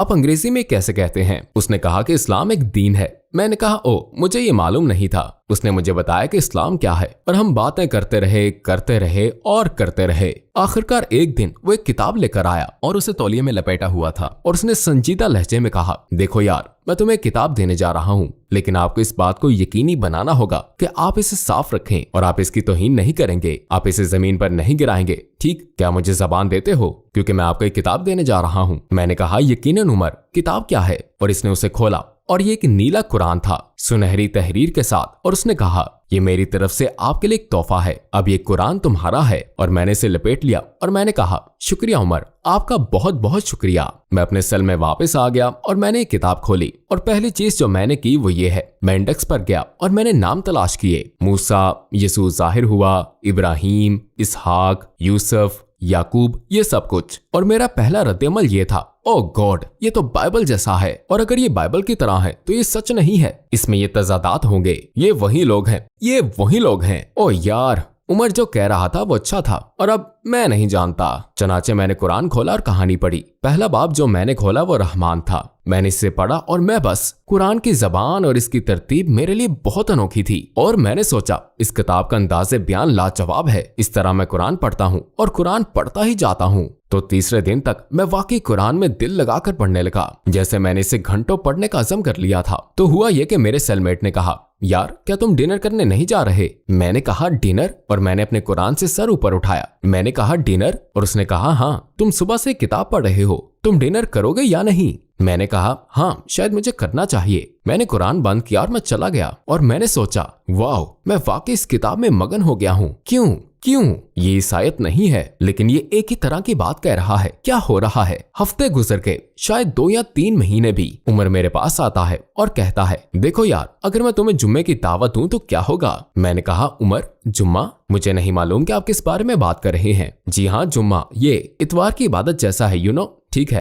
आप अंग्रेजी में कैसे कहते हैं? उसने कहा कि इस्लाम एक दीन है। मैंने कहा ओ, मुझे ये मालूम नहीं था। उसने मुझे बताया कि इस्लाम क्या है और हम बातें करते रहे और करते रहे। आखिरकार एक दिन वो एक किताब लेकर आया और उसे तौलिए में लपेटा हुआ था और उसने संजीदा लहजे में कहा, देखो यार, मैं तुम्हें एक किताब देने जा रहा हूँ, लेकिन आपको इस बात को यकीनी बनाना होगा कि आप इसे साफ रखें और आप इसकी तौहीन नहीं करेंगे, आप इसे जमीन पर नहीं गिराएंगे। ठीक, क्या मुझे जबान देते हो? क्योंकि मैं आपको एक किताब देने जा रहा हूँ। मैंने कहा, यकीनन उमर, किताब क्या है? और इसने उसे खोला और ये एक नीला कुरान था सुनहरी तहरीर के साथ। और उसने कहा, ये मेरी तरफ से आपके लिए एक तोहफा है, अब ये कुरान तुम्हारा है। और मैंने इसे लपेट लिया और मैंने कहा, शुक्रिया उमर, आपका बहुत बहुत शुक्रिया। मैं अपने सेल में वापस आ गया और मैंने ये किताब खोली और पहली चीज जो मैंने की वो ये है, मैं इंडेक्स पर गया और मैंने नाम तलाश किए। मूसा, यसू जाहिर हुआ, इब्राहिम, इसहाक, यूसुफ, याकूब, ये सब कुछ। और मेरा पहला रद्देअमल ये था, ओ गॉड, ये तो बाइबल जैसा है। और अगर ये बाइबल की तरह है तो ये सच नहीं है, इसमें ये तजादात होंगे। ये वही लोग हैं। ओ यार, उमर जो कह रहा था वो अच्छा था और अब मैं नहीं जानता। चनाचे मैंने कुरान खोला और कहानी पढ़ी। पहला बाब जो मैंने खोला वो रहमान था। मैंने इससे पढ़ा और मैं बस, कुरान की जबान और इसकी तरतीब मेरे लिए बहुत अनोखी थी और मैंने सोचा इस किताब का अंदाज़े बयान लाजवाब है। इस तरह मैं कुरान पढ़ता हूँ और कुरान पढ़ता ही जाता हूँ। तो तीसरे दिन तक मैं वाकई कुरान में दिल लगाकर पढ़ने लगा, जैसे मैंने इसे घंटों पढ़ने का अज़म कर लिया था। तो हुआ यह कि मेरे सेलमेट ने कहा, यार क्या तुम डिनर करने नहीं जा रहे? मैंने कहा, डिनर? और मैंने अपने कुरान से सर ऊपर उठाया। मैंने कहा, डिनर? और उसने कहा, हाँ, तुम सुबह से किताब पढ़ रहे हो, तुम डिनर करोगे या नहीं? मैंने कहा, हाँ, शायद मुझे करना चाहिए। मैंने कुरान बंद किया और मैं चला गया और मैंने सोचा, वाह, मैं वाकई इस किताब में मगन हो गया हूँ। क्यों? ये ईसायत नहीं है, लेकिन ये एक ही तरह की बात कह रहा है। क्या हो रहा है? हफ्ते गुजर के, शायद 2 या 3 महीने भी। उमर मेरे पास आता है और कहता है, देखो यार, अगर मैं तुम्हें जुम्मे की दावत दूं तो क्या होगा? मैंने कहा, उमर, जुम्मा? मुझे नहीं मालूम कि आप किस बारे में बात कर रहे हैं। जी हाँ, जुम्मा, ये इतवार की इबादत जैसा है, ठीक है।